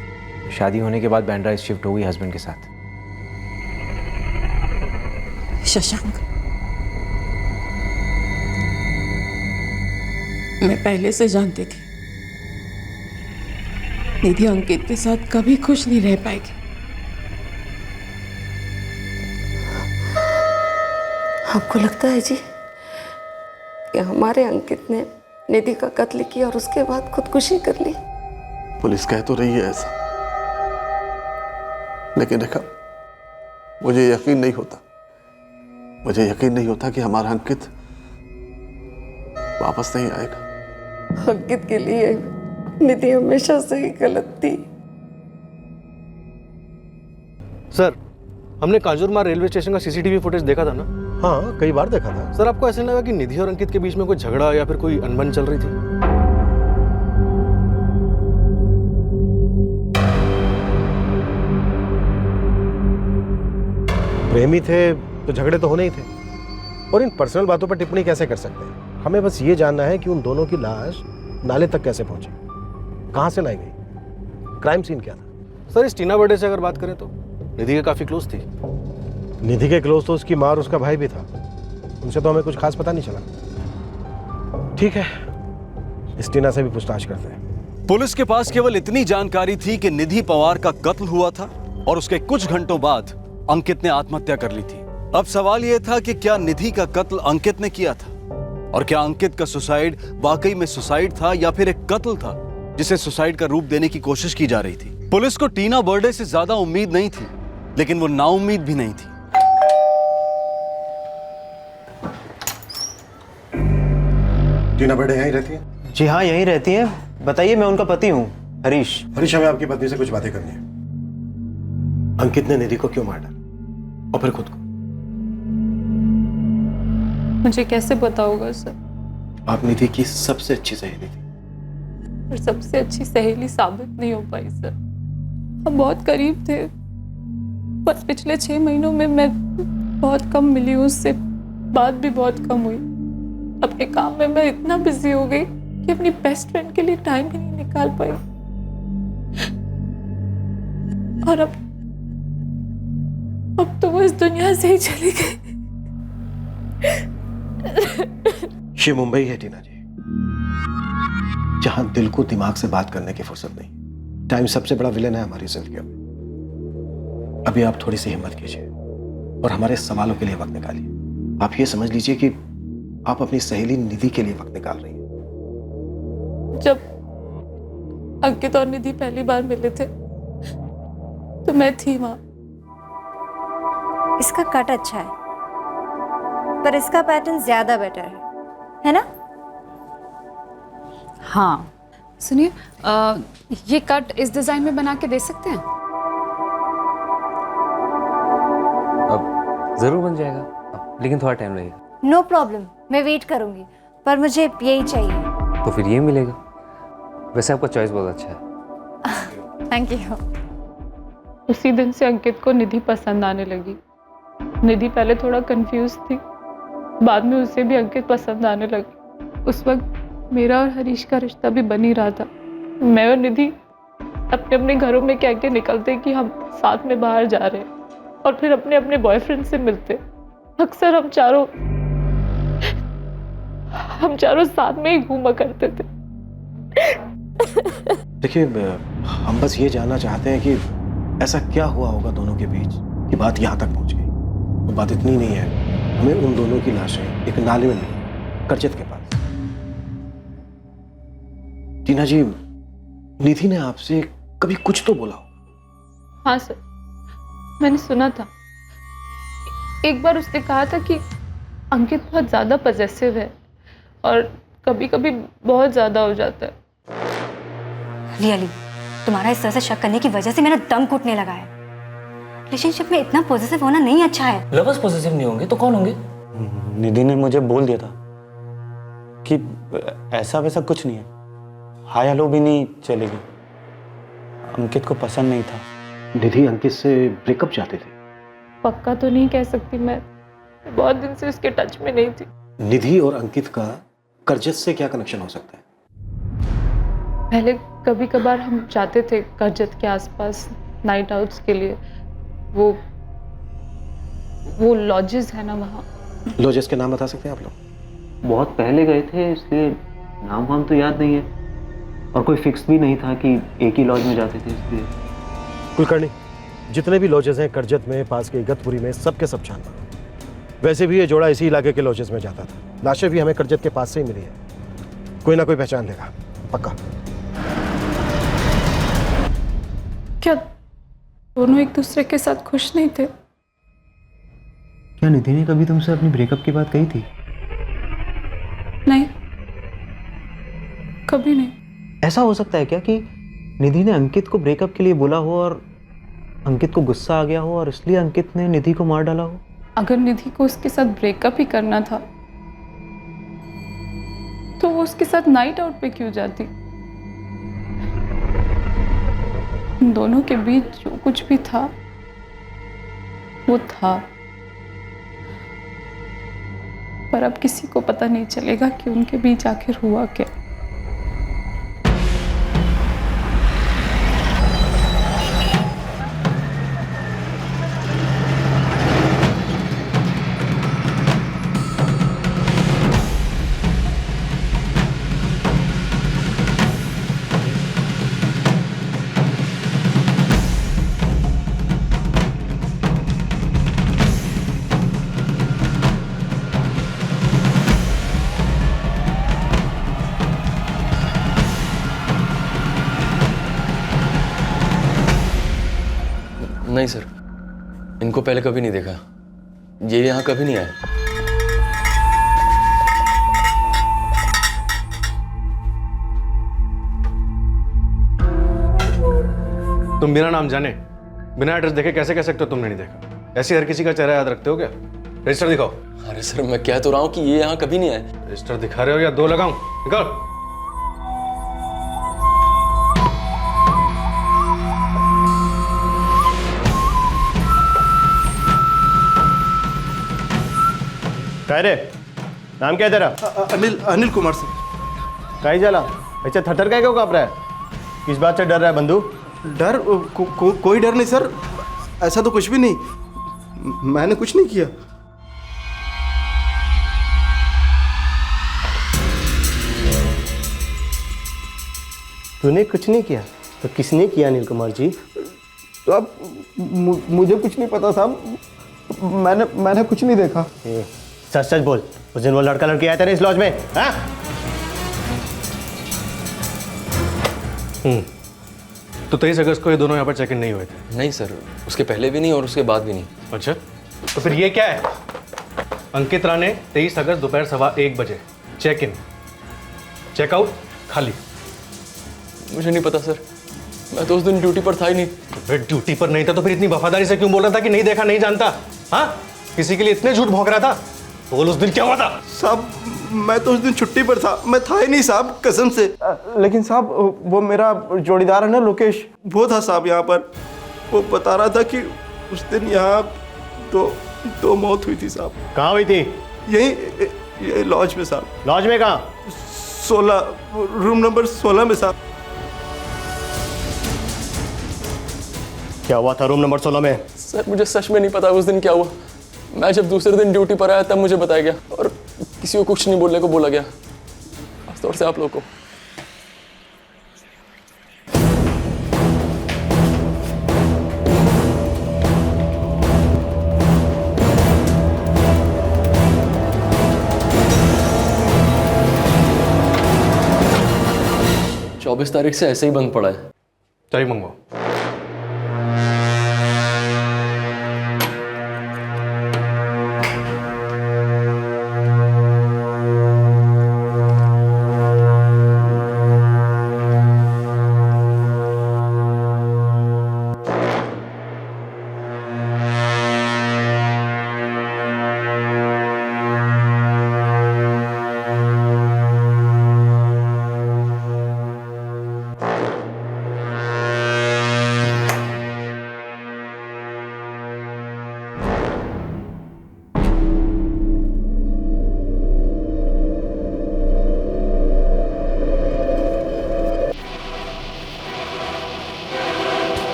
शादी होने के बाद बैंड्रा शिफ्ट हो गई हस्बैंड के साथ। शशांक, मैं पहले से जानती थी निधि अंकित के साथ कभी खुश नहीं रह पाएगी। आपको लगता है जी कि हमारे अंकित ने निधि का कत्ल किया और उसके बाद खुदकुशी कर ली? पुलिस कह तो रही है ऐसा, लेकिन रेखा मुझे यकीन नहीं होता। मुझे यकीन नहीं होता कि हमारा अंकित वापस नहीं आएगा। अंकित के लिए निधि हमेशा से ही गलत थी। सर, हमने कांजूरमार्ग रेलवे स्टेशन का सीसीटीवी फुटेज देखा था ना? हाँ, कई बार देखा था। सर, आपको ऐसा लगा कि निधि और अंकित के बीच में कोई झगड़ा या फिर कोई अनबन चल रही थी? प्रेमी थे तो झगड़े तो होने ही थे, और इन पर्सनल बातों पर टिप्पणी कैसे कर सकते हैं? हमें बस ये जानना है कि उन दोनों की लाश नाले तक कैसे पहुंची, कहां से लाई गई, क्राइम सीन क्या था? सर, इस टीना बर्थडे से अगर बात करें तो निधि के काफी क्लोज थी। निधि के क्लोज तो उसकी माँ और उसका भाई भी था, उनसे तो हमें कुछ खास पता नहीं चला। ठीक है, इस टीना से भी पूछताछ करते हैं। पुलिस के पास केवल इतनी जानकारी थी कि निधि पवार का कत्ल हुआ था और उसके कुछ घंटों बाद अंकित ने आत्महत्या कर ली थी। अब सवाल यह था कि क्या निधि का कत्ल अंकित ने किया था, और क्या अंकित का सुसाइड वाकई में सुसाइड था या फिर एक कत्ल था जिसे सुसाइड का रूप देने की कोशिश की जा रही थी। पुलिस को टीना बर्थडे से ज्यादा उम्मीद नहीं थी, लेकिन वो नाउम्मीद भी नहीं थी। टीना बर्थडे यहीं रहती है? जी हाँ, यहीं रहती है। बताइए, मैं उनका पति हूँ, हरीश। हरीश, हमें आपकी पत्नी से कुछ बातें करनी है। अंकित ने निधि को क्यों मार डाला, और फिर खुद को? मुझे कैसे पता होगा सर? आप निधि की सबसे अच्छी सहेली थी। पर सबसे अच्छी सहेली साबित नहीं हो पाई सर। हम बहुत करीब थे, बस पिछले 6 महीनों में मैं बहुत कम मिली हूँ उससे, बात भी बहुत कम हुई। अपने काम में मैं इतना बिजी हो गई कि अपनी बेस्ट फ्रेंड के लिए टाइम ही नहीं निकाल पाई। और अब तो वो इस दुनिया से ही चली गई। ये मुंबई है टीना जी, जहां दिल को दिमाग से बात करने की फुर्सत नहीं। टाइम सबसे बड़ा विलेन है हमारी जिंदगी में। अभी आप थोड़ी सी हिम्मत कीजिए और हमारे सवालों के लिए वक्त निकालिए। आप ये समझ लीजिए कि आप अपनी सहेली निधि के लिए वक्त निकाल रही हैं। जब अंकित और निधि पहली बार मिले थे तो मैं थी वहां। इसका कट अच्छा है, पर इसका पैटर्न ज्यादा बेटर है ना? हाँ, सुनिए, ये कट इस डिजाइन में बना के दे सकते हैं? अब जरूर बन जाएगा, लेकिन थोड़ा टाइम लगेगा। नो प्रॉब्लम, मैं वेट करूंगी, पर मुझे यही चाहिए। तो फिर ये मिलेगा। वैसे आपका चॉइस बहुत अच्छा है। Thank you. उसी दिन से अंकित को निधि पसंद आने लगी। निधि पहले थोड़ा कंफ्यूज थी, बाद में उसे भी अंकित पसंद आने लगी। उस वक्त मेरा और हरीश का रिश्ता भी बन ही रहा था। मैं और निधि अपने अपने घरों में कह के निकलते कि हम साथ में बाहर जा रहे हैं, और फिर अपने अपने बॉयफ्रेंड से मिलते। अक्सर हम चारों साथ में ही घूमा करते थे। देखिए, हम बस ये जानना चाहते हैं कि ऐसा क्या हुआ होगा दोनों के बीच कि बात यहाँ तक पहुँच गई। वो बात इतनी नहीं है, हमें उन दोनों की लाशें एक नाले में मिली, करचत के पास। टीना जी, निधि ने आपसे कभी कुछ तो बोला होगा? हाँ सर, मैंने सुना था। एक बार उसने कहा था कि अंकित बहुत ज़्यादा पॉजेसिव है और कभी कभी बहुत ज़्यादा हो जाता है। रियली तुम्हारा इस तरह से शक करने की वजह से मेरा दम घुटने लगा है। रिलेशनशिप में इतना पॉजिटिव होना नहीं अच्छा है। लवर्स पॉजिटिव नहीं होंगे तो कौन होंगे? निधि ने मुझे बोल दिया था कि ऐसा वैसा कुछ नहीं है, हाय हेलो भी नहीं चलेगी। अंकित को पसंद नहीं था। निधि अंकित से ब्रेकअप चाहते थे? पक्का तो नहीं कह सकती, मैं बहुत दिन से उसके टच में नहीं थी। निधि और अंकित का करजत से क्या कनेक्शन हो सकता है? पहले कभी कभार हम जाते थे करजत के आसपास नाइट आउट्स के लिए। वो लॉजेस है ना वहाँ। लॉजेस के नाम बता सकते हैं आप लोग? बहुत पहले गए थे इसलिए नाम वाम तो याद नहीं है, और कोई फिक्स भी नहीं था कि एक ही लॉज में जाते थे इसलिए। कुलकर्णी, जितने भी लॉजेस हैं करजत में, पास के इगतपुरी में, सबके सब छानना। वैसे भी ये जोड़ा इसी इलाके के लॉजेस में जाता था। लाशें भी हमें करजत के पास से ही मिली है। कोई ना कोई पहचान लेगा पक्का। क्या दोनों एक दूसरे के साथ खुश नहीं थे? क्या निधि ने कभी तुमसे अपनी ब्रेकअप की बात कही थी? नहीं, कभी नहीं। ऐसा हो सकता है क्या कि निधि ने अंकित को ब्रेकअप के लिए बोला हो और अंकित को गुस्सा आ गया हो और इसलिए अंकित ने निधि को मार डाला हो? अगर निधि को उसके साथ ब्रेकअप ही करना था तो वो उसके साथ नाइट आउट पे क्यों जाती? उन दोनों के बीच जो कुछ भी था वो था, पर अब किसी को पता नहीं चलेगा कि उनके बीच आखिर हुआ क्या। नहीं सर, इनको पहले कभी नहीं देखा। ये यहाँ कभी नहीं आए। तुम बिना नाम जाने, बिना एड्रेस देखे कैसे कह सकते हो तुमने नहीं देखा? ऐसे हर किसी का चेहरा याद रखते हो क्या? रजिस्टर दिखाओ। अरे सर, मैं कह तो रहा हूँ कि ये यहाँ कभी नहीं आए। रजिस्टर दिखा रहे हो या दो लगाऊं? निकाल। काय रे, नाम क्या है तेरा? अनिल कुमार सर। काई जाला ऐसे थरथर काय क्यों काँप रहा है? किस बात से डर रहा है बंधु? डर कोई डर नहीं सर, ऐसा तो कुछ भी नहीं, मैंने कुछ नहीं किया। तूने कुछ नहीं किया तो किसने किया अनिल कुमार जी? तो अब मुझे कुछ नहीं पता साहब, मैंने कुछ नहीं देखा। सच सच बोल, उस दिन वो लड़का लड़की आया था ना इस लॉज में? हाँ? तो 23 अगस्त को ये दोनों यहाँ पर चेक इन नहीं हुए थे? नहीं सर, उसके पहले भी नहीं और उसके बाद भी नहीं। अच्छा, तो फिर ये क्या है? अंकित राणे 23 अगस्त दोपहर 1:15 बजे चेक इन, चेकआउट खाली। मुझे नहीं पता सर, मैं तो उस दिन ड्यूटी पर था ही नहीं। फिर ड्यूटी पर नहीं था तो फिर इतनी वफादारी से क्यों बोल रहा था कि नहीं देखा नहीं जानता? हाँ, किसी के लिए इतने झूठ भौंक रहा था? बोल उस दिन क्या हुआ था? साहब मैं तो उस दिन छुट्टी पर था, मैं था ही नहीं साहब, कसम से। लेकिन साहब वो मेरा जोड़ीदार है ना लोकेश, वो था साहब यहाँ पर। वो बता रहा था कि उस दिन यहाँ दो मौत हुई थी साहब। कहाँ हुई थी? यही लॉज में साहब। लॉज में कहाँ? 16 रूम नंबर 16 में साहब। क्या हुआ था रूम नंबर 16 में? सर मुझे सच में नहीं पता उस दिन क्या हुआ। मैं जब दूसरे दिन ड्यूटी पर आया तब मुझे बताया गया और किसी को कुछ नहीं बोलने को बोला गया, खासतौर से आप लोगों को। चौबीस तारीख से ऐसे ही बंद पड़ा है। तारीख मंगवाओ।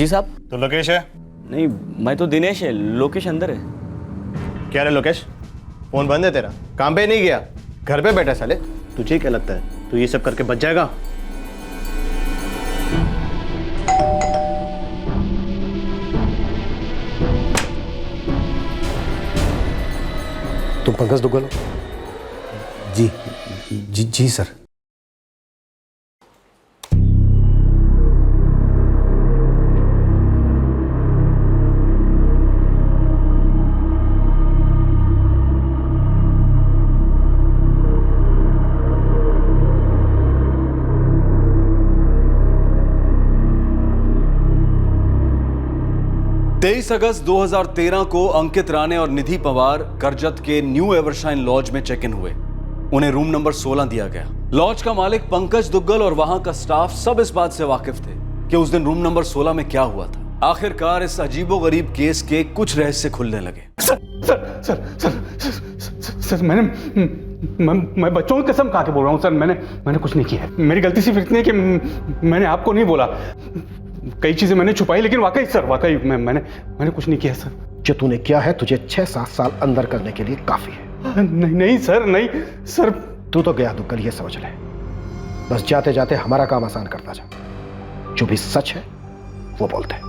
जी साहब। तो लोकेश है? नहीं, मैं तो दिनेश है, लोकेश अंदर है। क्या रे लोकेश, फोन बंद है तेरा? काम पे नहीं गया, घर पे बैठा साले। तुझे क्या लगता है तू ये सब करके बच जाएगा? तुम पंकज दुग्गल हो? जी जी जी सर। तेईस अगस्त 2013 को अंकित राणे और निधि पवार करजत के न्यू एवरशाइन लॉज में चेक इन हुए। उन्हें रूम नंबर 16 दिया गया। लॉज का मालिक पंकज दुग्गल और वहां का स्टाफ सब इस बात से वाकिफ थे कि उस दिन रूम नंबर 16 में क्या हुआ था। आखिरकार इस अजीबोगरीब केस के कुछ रहस्य खुलने लगे। सर मैं बच्चों की कसम खा के बोल रहा हूँ सर, मैंने कुछ नहीं किया है। मेरी गलती सिर्फ इतनी है कि मैंने आपको नहीं बोला। कई चीजें मैंने छुपाई, लेकिन वाकई सर वाकई मैंने कुछ नहीं किया सर। जो तूने किया है तुझे 6-7 साल अंदर करने के लिए काफी है। नहीं सर, नहीं सर। तू तो गया दुग्गल, ये समझ ले। बस जाते जाते हमारा काम आसान करता जा। जो भी सच है वो बोलते हैं।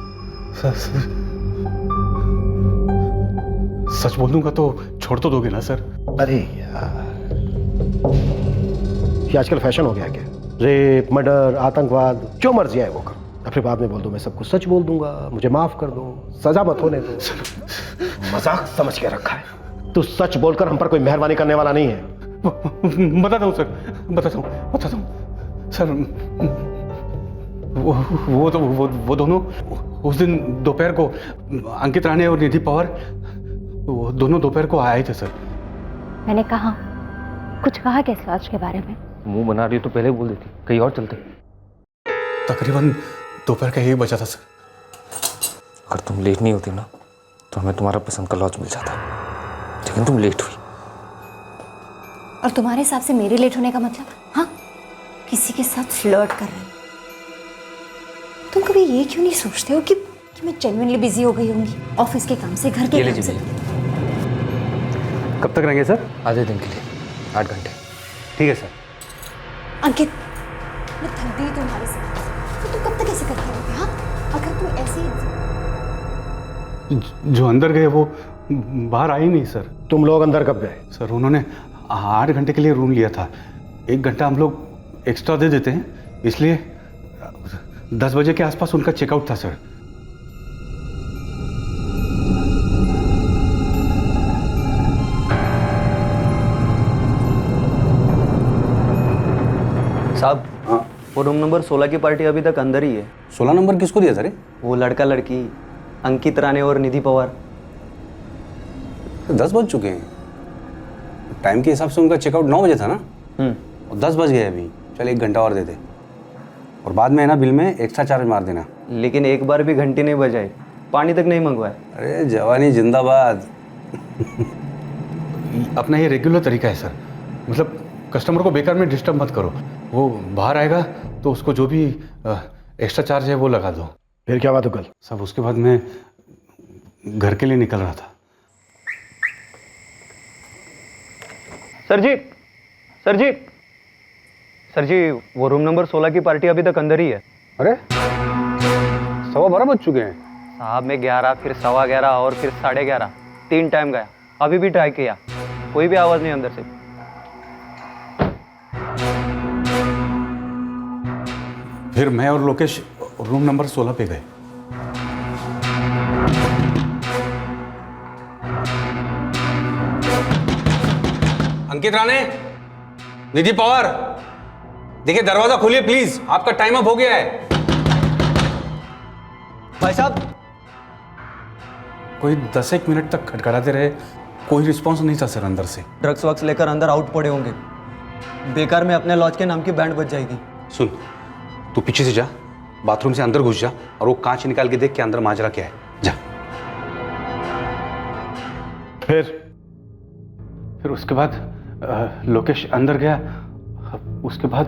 सच बोल दूंगा तो छोड़ तो दोगे ना सर? अरे यार, ये आजकल फैशन हो गया है क्या? रेप, मर्डर, आतंकवाद, जो मर्जी है वो करो, फिर बाद में बोल दो मैं सब कुछ सच बोल दूंगा, मुझे माफ कर दो, सजा मत होने दो। मजाक समझ के रखा है। तू सच बोलकर हम पर कोई मेहरबानी करने वाला नहीं है। बताता हूँ सर, बताता हूँ सर। वो दोनों उस दिन दोपहर को अंकित राणे और निधि पवार वो दोनों दोपहर को आए थे सर। मैंने कहा कुछ कहा क्या इस लॉज के बारे में? मुंह बना रही हो तो पहले बोल देती, कहीं और चलते। तकरीबन दोपहर का 1 बजा था सर। अगर तुम लेट नहीं होती ना तो हमें तुम्हारा पसंद का लॉज मिल जाता, लेकिन तुम लेट हुई। और तुम्हारे हिसाब से मेरे लेट होने का मतलब? हाँ, किसी के साथ फ्लर्ट कर रही। तुम कभी ये क्यों नहीं सोचते हो कि मैं जेन्युइनली बिजी हो गई होंगी ऑफिस के काम से, घर के काम से? कब तक रहेंगे सर? आधे दिन के लिए, 8 घंटे। ठीक है सर। अंकित, मैं थक गई तुम्हारे साथ। तो तुम कब तक ऐसे करते रहोगे? हाँ, अगर तुम ऐसे जो अंदर गए वो बाहर आए नहीं सर। तुम लोग अंदर कब गए? सर उन्होंने 8 घंटे के लिए रूम लिया था। 1 घंटा हम लोग एक्स्ट्रा दे देते हैं, इसलिए 10 बजे के आसपास उनका चेकआउट था सर। साहब, वो रूम नंबर 16 की पार्टी अभी तक अंदर ही है। 16 नंबर किसको दिया सर? वो लड़का लड़की अंकित राणे और निधि पवार। 10 बज चुके हैं। टाइम के हिसाब से उनका चेकआउट 9 बजे था ना, और 10 बज गए अभी। चल 1 घंटा और दे दे, और बाद में है ना बिल में एक्स्ट्रा चार्ज मार देना। लेकिन एक बार भी घंटी नहीं बजाई, पानी तक नहीं मंगवाया। अरे जवानी जिंदाबाद। अपना ये रेगुलर तरीका है सर। मतलब कस्टमर को बेकार में डिस्टर्ब मत करो। वो बाहर आएगा तो उसको जो भी एक्स्ट्रा चार्ज है वो लगा दो। फिर क्या बात हो कल? सब उसके बाद मैं घर के लिए निकल रहा था। सर जी, वो रूम नंबर 16 की पार्टी अभी तक अंदर ही है। अरे 12:15 बज चुके हैं साहब। मैं 11, फिर 11:15 और फिर 11:30 3 टाइम गया। अभी भी ट्राई किया, कोई भी आवाज नहीं अंदर से। फिर मैं और लोकेश रूम नंबर 16 पे गए। अंकित राणे, निधि पवार, देखिए दरवाजा खोलिए प्लीज, आपका टाइम अप हो गया है। भाई साहब, कोई 10-1 मिनट तक खटखटाते रहे, कोई रिस्पॉन्स नहीं था सर अंदर से। ड्रग्स वक्स लेकर अंदर आउट पड़े होंगे। बेकार में अपने लॉज के नाम की बैंड बज जाएगी। सुन, तू पीछे से जा, बाथरूम से अंदर घुस जा, और वो कांच निकाल के देख के अंदर माजरा क्या है। जा। फिर उसके बाद लोकेश अंदर गया। उसके बाद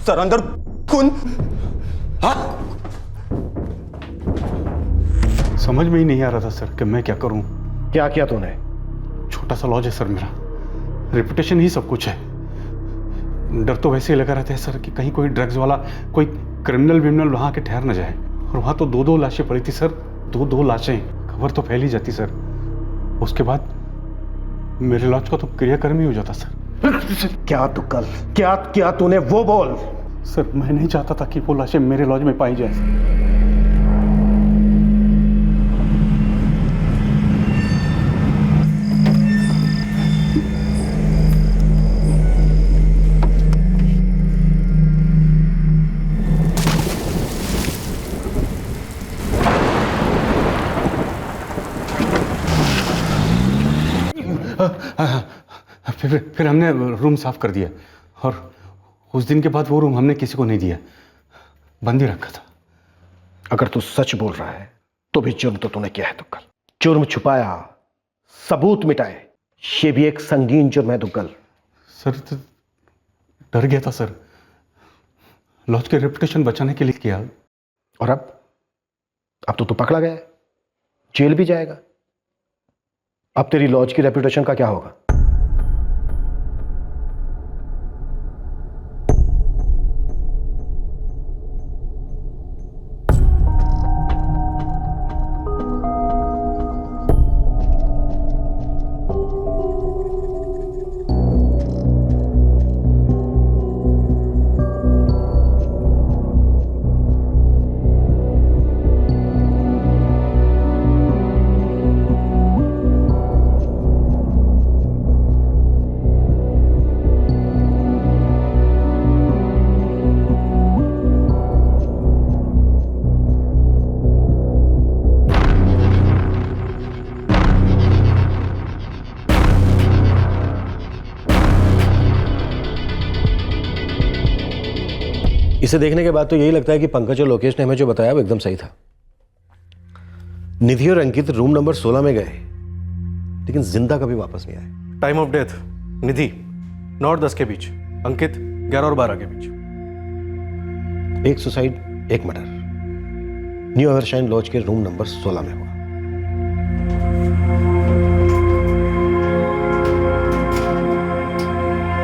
सर अंदर खून। हाँ समझ में ही नहीं आ रहा था सर कि मैं क्या करूं। क्या किया तूने? छोटा सा लॉज है सर मेरा, रेपुटेशन ही सब कुछ है। डर तो वैसे ही लगा रहता है सर कि कहीं कोई ड्रग्स वाला, कोई क्रिमिनल विमिनल वहां के ठहर न जाए। और वहां तो 2-2 लाशें पड़ी थी सर, 2-2 लाशें, खबर तो फैल ही जाती सर। उसके बाद मेरे लॉज का तो क्रियाकर्म ही हो जाता सर। क्या तुक्कल, क्या किया तूने वो बोल। सर मैं नहीं चाहता था कि वो लाशें मेरे लॉज में पाई जाए। फिर हमने रूम साफ कर दिया और उस दिन के बाद वो रूम हमने किसी को नहीं दिया, बंद ही रखा था। अगर तू सच बोल रहा है तो भी जुर्म तो तूने किया है तुक्कल। जुर्म छुपाया, सबूत मिटाए, ये भी एक संगीन जुर्म है तुक्कल। सर तो डर गया था सर, लॉज के रेपुटेशन बचाने के लिए किया। और अब तो तू पकड़ा गया है, जेल भी जाएगा। अब तेरी लॉज की रेपुटेशन का क्या होगा? इसे देखने के बाद तो यही लगता है कि पंकज और लोकेश ने हमें जो बताया वो एकदम सही था। निधि और अंकित रूम नंबर 16 में गए, लेकिन जिंदा कभी वापस नहीं आए। टाइम ऑफ डेथ निधि 9 और 10 के बीच, अंकित 11 और 12 के बीच। एक सुसाइड, एक मर्डर न्यू एवरशाइन लॉज के रूम नंबर 16 में हुआ।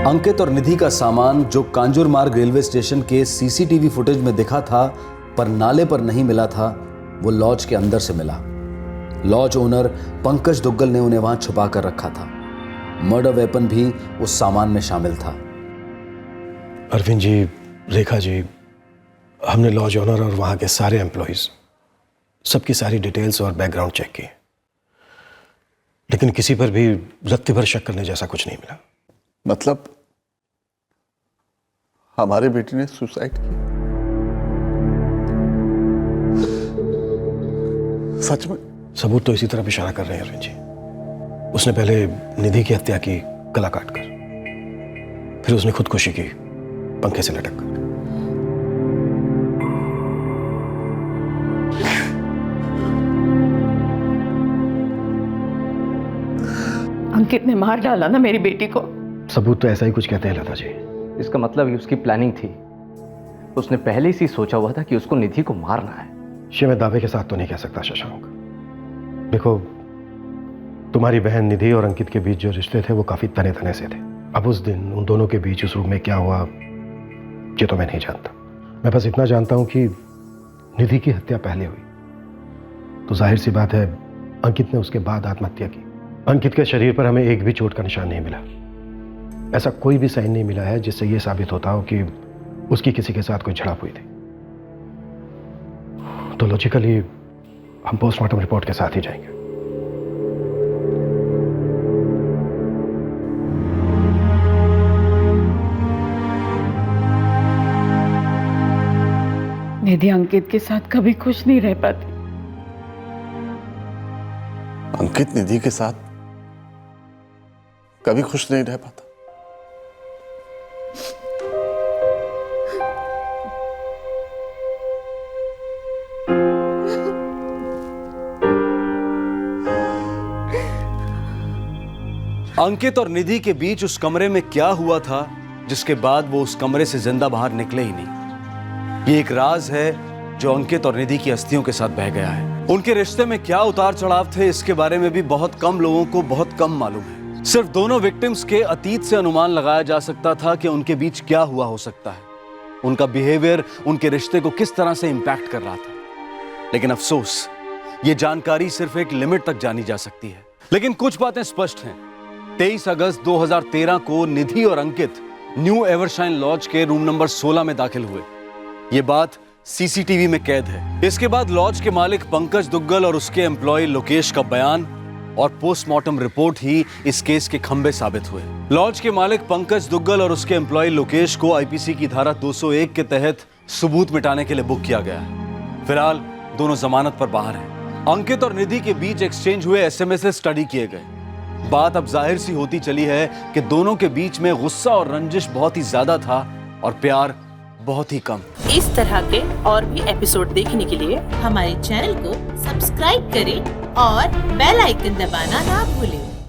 अंकित और निधि का सामान जो कांजूर मार्ग रेलवे स्टेशन के सीसीटीवी फुटेज में दिखा था पर नाले पर नहीं मिला था, वो लॉज के अंदर से मिला। लॉज ओनर पंकज दुग्गल ने उन्हें वहां छुपा कर रखा था। मर्डर वेपन भी उस सामान में शामिल था। अरविंद जी, रेखा जी, हमने लॉज ओनर और वहां के सारे एम्प्लॉइज सबकी सारी डिटेल्स और बैकग्राउंड चेक किए, लेकिन किसी पर भी रत्ती भर शक करने जैसा कुछ नहीं मिला। मतलब हमारे बेटे ने सुसाइड की? सच में? सबूत तो इसी तरफ इशारा कर रहे हैं अरविंद जी। उसने पहले निधि की हत्या की गला काटकर, फिर उसने खुदकुशी की पंखे से लटक कर। अंकित ने मार डाला ना मेरी बेटी को। सबूत तो ऐसा ही कुछ कहते हैं लता जी। इसका मतलब ये उसकी प्लानिंग थी। उसने पहले से सोचा हुआ था कि उसको निधि को मारना है। ये मैं दावे के साथ तो नहीं कह सकता शशांक। देखो, तुम्हारी बहन निधि और अंकित के बीच जो रिश्ते थे वो काफी तने तने से थे। अब उस दिन उन दोनों के बीच उस रूम में क्या हुआ ये तो मैं नहीं जानता। मैं बस इतना जानता हूं कि निधि की हत्या पहले हुई तो जाहिर सी बात है अंकित ने उसके बाद आत्महत्या की। अंकित के शरीर पर हमें एक भी चोट का निशान नहीं मिला। ऐसा कोई भी साइन नहीं मिला है जिससे यह साबित होता हो कि उसकी किसी के साथ कोई झड़प हुई थी। तो लॉजिकली हम पोस्टमार्टम रिपोर्ट के साथ ही जाएंगे। निधि अंकित के साथ कभी खुश नहीं रह पाती। अंकित निधि के साथ कभी खुश नहीं रह पाता। अंकित और निधि के बीच उस कमरे में क्या हुआ था जिसके बाद वो उस कमरे से जिंदा बाहर निकले ही नहीं। ये एक राज है जो अंकित और निधि की अस्थियों के साथ बह गया है। उनके रिश्ते में क्या उतार चढ़ाव थे, इसके बारे में भी बहुत कम लोगों को बहुत कम मालूम है। सिर्फ दोनों विक्टिम्स के अतीत से अनुमान लगाया जा सकता था कि उनके बीच क्या हुआ हो सकता है, उनका बिहेवियर उनके रिश्ते को किस तरह से इंपैक्ट कर रहा था। लेकिन अफसोस, ये जानकारी सिर्फ एक लिमिट तक जानी जा सकती है। लेकिन कुछ बातें स्पष्ट हैं। 23 अगस्त 2013 को निधि और अंकित न्यू एवरशाइन लॉज के रूम नंबर 16 में दाखिल हुए। ये बात सीसीटीवी में कैद है। इसके बाद लॉज के मालिक पंकज दुग्गल और उसके एम्प्लॉय लोकेश का बयान और पोस्टमार्टम रिपोर्ट ही इस केस के खंबे साबित हुए। लॉज के मालिक पंकज दुग्गल और उसके एम्प्लॉय लोकेश को आईपीसी की धारा 201 के तहत सबूत मिटाने के लिए बुक किया गया है। फिलहाल दोनों जमानत पर बाहर हैं। अंकित और निधि के बीच एक्सचेंज हुए एसएमएस स्टडी किए गए। बात अब जाहिर सी होती चली है कि दोनों के बीच में गुस्सा और रंजिश बहुत ही ज्यादा था और प्यार बहुत ही कम। इस तरह के और भी एपिसोड देखने के लिए हमारे चैनल को सब्सक्राइब करें और बेल आइकन दबाना ना भूलें।